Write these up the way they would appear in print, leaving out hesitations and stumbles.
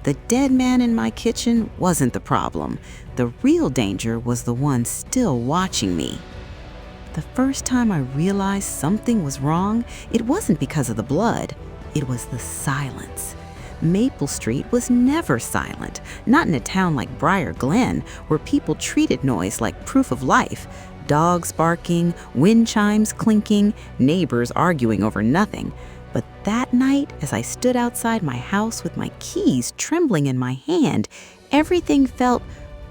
The dead man in my kitchen wasn't the problem. The real danger was the one still watching me. The first time I realized something was wrong, it wasn't because of the blood. It was the silence. Maple Street was never silent, not in a town like Briar Glen, where people treated noise like proof of life. Dogs barking, wind chimes clinking, neighbors arguing over nothing. But that night, as I stood outside my house with my keys trembling in my hand, everything felt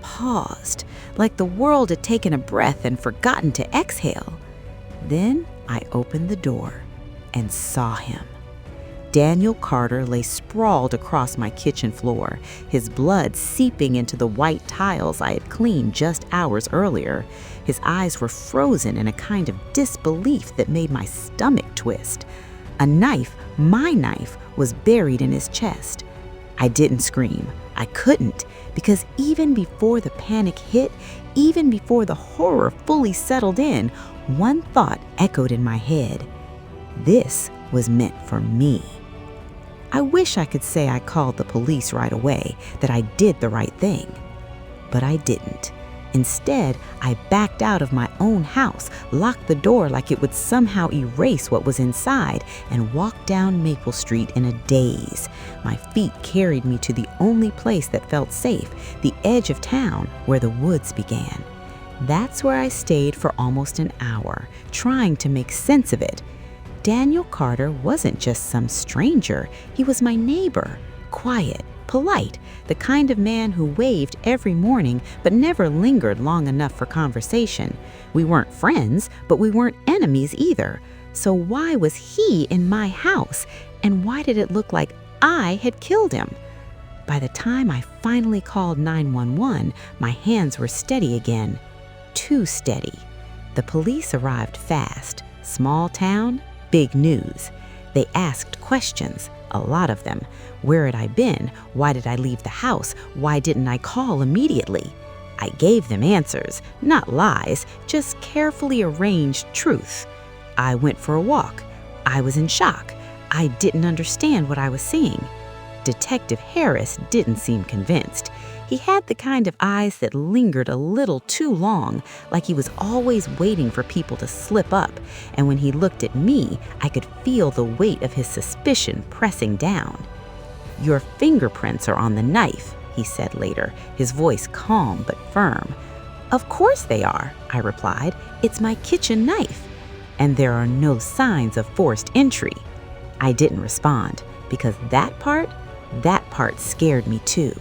paused, like the world had taken a breath and forgotten to exhale. Then I opened the door and saw him. Daniel Carter lay sprawled across my kitchen floor, his blood seeping into the white tiles I had cleaned just hours earlier. His eyes were frozen in a kind of disbelief that made my stomach twist. A knife, my knife, was buried in his chest. I didn't scream. I couldn't, because even before the panic hit, even before the horror fully settled in, one thought echoed in my head. This was meant for me. I wish I could say I called the police right away, that I did the right thing. But I didn't. Instead, I backed out of my own house, locked the door like it would somehow erase what was inside, and walked down Maple Street in a daze. My feet carried me to the only place that felt safe, the edge of town where the woods began. That's where I stayed for almost an hour, trying to make sense of it. Daniel Carter wasn't just some stranger. He was my neighbor, quiet, polite, the kind of man who waved every morning but never lingered long enough for conversation. We weren't friends, but we weren't enemies either. So why was he in my house? And why did it look like I had killed him? By the time I finally called 911, my hands were steady again. Too steady. The police arrived fast. Small town, big news. They asked questions, a lot of them. Where had I been? Why did I leave the house? Why didn't I call immediately? I gave them answers, not lies, just carefully arranged truth. I went for a walk. I was in shock. I didn't understand what I was seeing. Detective Harris didn't seem convinced. He had the kind of eyes that lingered a little too long, like he was always waiting for people to slip up, and when he looked at me, I could feel the weight of his suspicion pressing down. "Your fingerprints are on the knife," he said later, his voice calm but firm. "Of course they are," I replied. "It's my kitchen knife. And there are no signs of forced entry." I didn't respond, because that part scared me too.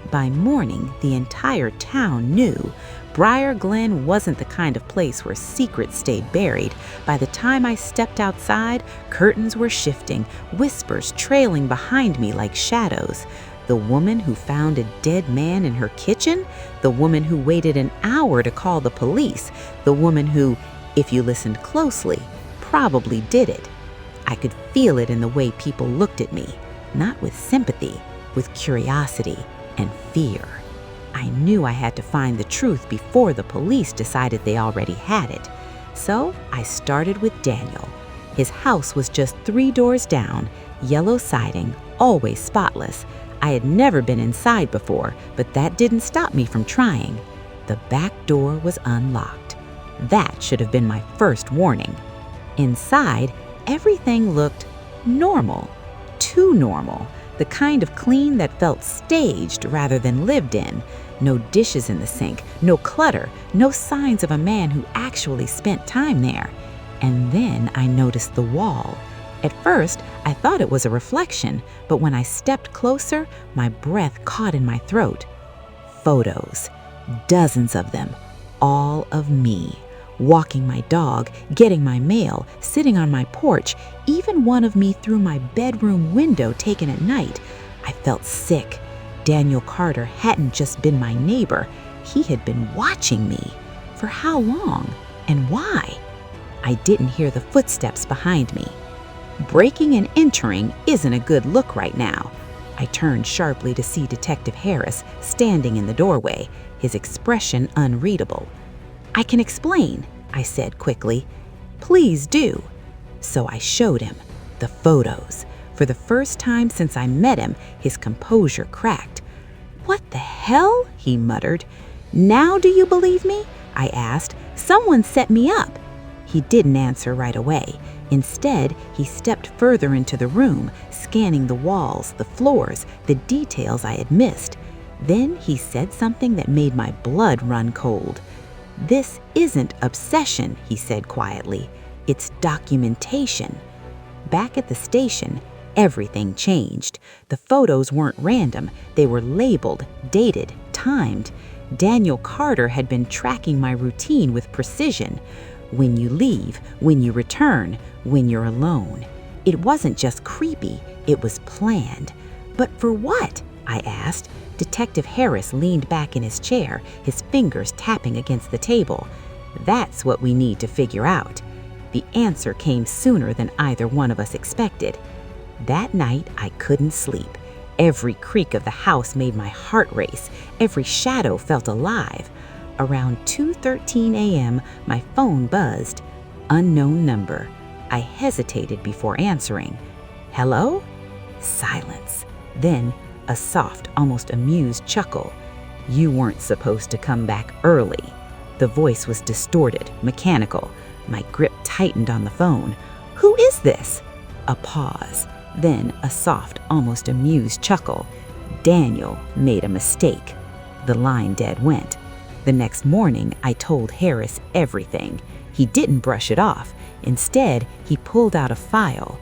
By morning, the entire town knew. Briar Glen wasn't the kind of place where secrets stayed buried. By the time I stepped outside, curtains were shifting, whispers trailing behind me like shadows. The woman who found a dead man in her kitchen? The woman who waited an hour to call the police? The woman who, if you listened closely, probably did it. I could feel it in the way people looked at me, not with sympathy, with curiosity and fear. I knew I had to find the truth before the police decided they already had it. So I started with Daniel. His house was just 3 doors down, yellow siding, always spotless. I had never been inside before, but that didn't stop me from trying. The back door was unlocked. That should have been my first warning. Inside, everything looked normal, too normal. The kind of clean that felt staged rather than lived in. No dishes in the sink, no clutter, no signs of a man who actually spent time there. And then I noticed the wall. At first, I thought it was a reflection, but when I stepped closer, my breath caught in my throat. Photos, dozens of them, all of me. Walking my dog, getting my mail, sitting on my porch, even one of me through my bedroom window taken at night. I felt sick. Daniel Carter hadn't just been my neighbor. He had been watching me. For how long? And why? I didn't hear the footsteps behind me. Breaking and entering isn't a good look right now. I turned sharply to see Detective Harris standing in the doorway, his expression unreadable. "I can explain," I said quickly. "Please do." So I showed him the photos. For the first time since I met him, his composure cracked. "What the hell?" he muttered. "Now do you believe me?" I asked. "Someone set me up." He didn't answer right away. Instead, he stepped further into the room, scanning the walls, the floors, the details I had missed. Then he said something that made my blood run cold. "This isn't obsession," he said quietly. "It's documentation." Back at the station, everything changed. The photos weren't random. They were labeled, dated, timed. Daniel Carter had been tracking my routine with precision. When you leave, when you return, when you're alone. It wasn't just creepy, it was planned. "But for what?" I asked. Detective Harris leaned back in his chair, his fingers tapping against the table. "That's what we need to figure out." The answer came sooner than either one of us expected. That night, I couldn't sleep. Every creak of the house made my heart race. Every shadow felt alive. Around 2:13 a.m., my phone buzzed. Unknown number. I hesitated before answering. "Hello?" Silence. Then a soft, almost amused chuckle. "You weren't supposed to come back early." The voice was distorted, mechanical. My grip tightened on the phone. "Who is this?" A pause. Then a soft, almost amused chuckle. "Daniel made a mistake." The line dead went. The next morning, I told Harris everything. He didn't brush it off. Instead, he pulled out a file.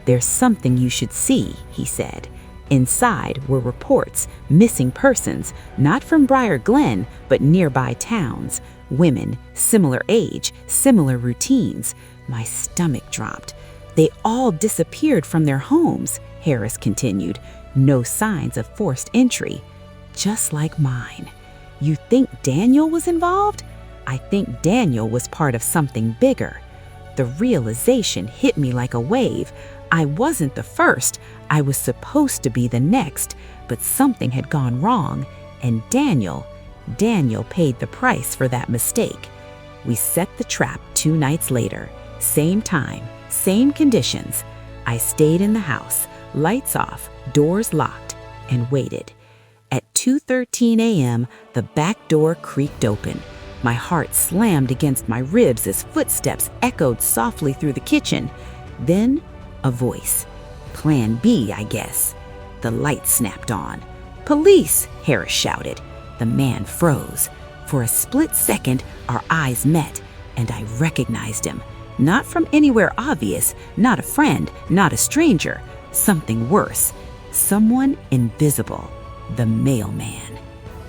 "There's something you should see," he said. Inside were reports, missing persons, not from Briar Glen, but nearby towns. Women, similar age, similar routines. My stomach dropped. "They all disappeared from their homes," Harris continued. "No signs of forced entry. Just like mine." "You think Daniel was involved?" "I think Daniel was part of something bigger." The realization hit me like a wave. I wasn't the first. I was supposed to be the next, but something had gone wrong, and Daniel paid the price for that mistake. We set the trap 2 nights later. Same time, same conditions. I stayed in the house, lights off, doors locked, and waited. At 2:13 a.m., the back door creaked open. My heart slammed against my ribs as footsteps echoed softly through the kitchen. Then, a voice. Plan B, I guess. The light snapped on. "Police!" Harris shouted. The man froze. For a split second, our eyes met, and I recognized him. Not from anywhere obvious, not a friend, not a stranger. Something worse. Someone invisible. The mailman.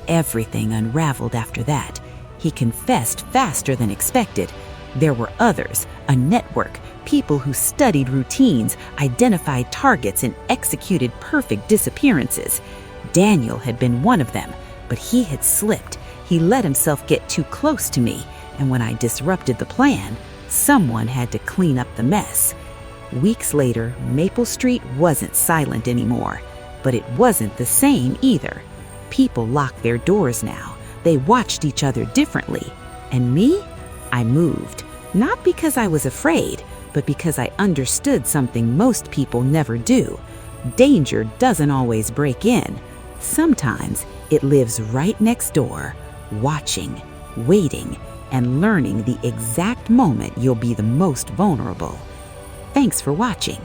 Everything unraveled after that. He confessed faster than expected. There were others, a network, people who studied routines, identified targets, and executed perfect disappearances. Daniel had been one of them, but he had slipped. He let himself get too close to me, and when I disrupted the plan, someone had to clean up the mess. Weeks later, Maple Street wasn't silent anymore, but it wasn't the same either. People locked their doors now. They watched each other differently. And me? I moved. Not because I was afraid, but because I understood something most people never do. Danger doesn't always break in. Sometimes it lives right next door, watching, waiting, and learning the exact moment you'll be the most vulnerable. Thanks for watching.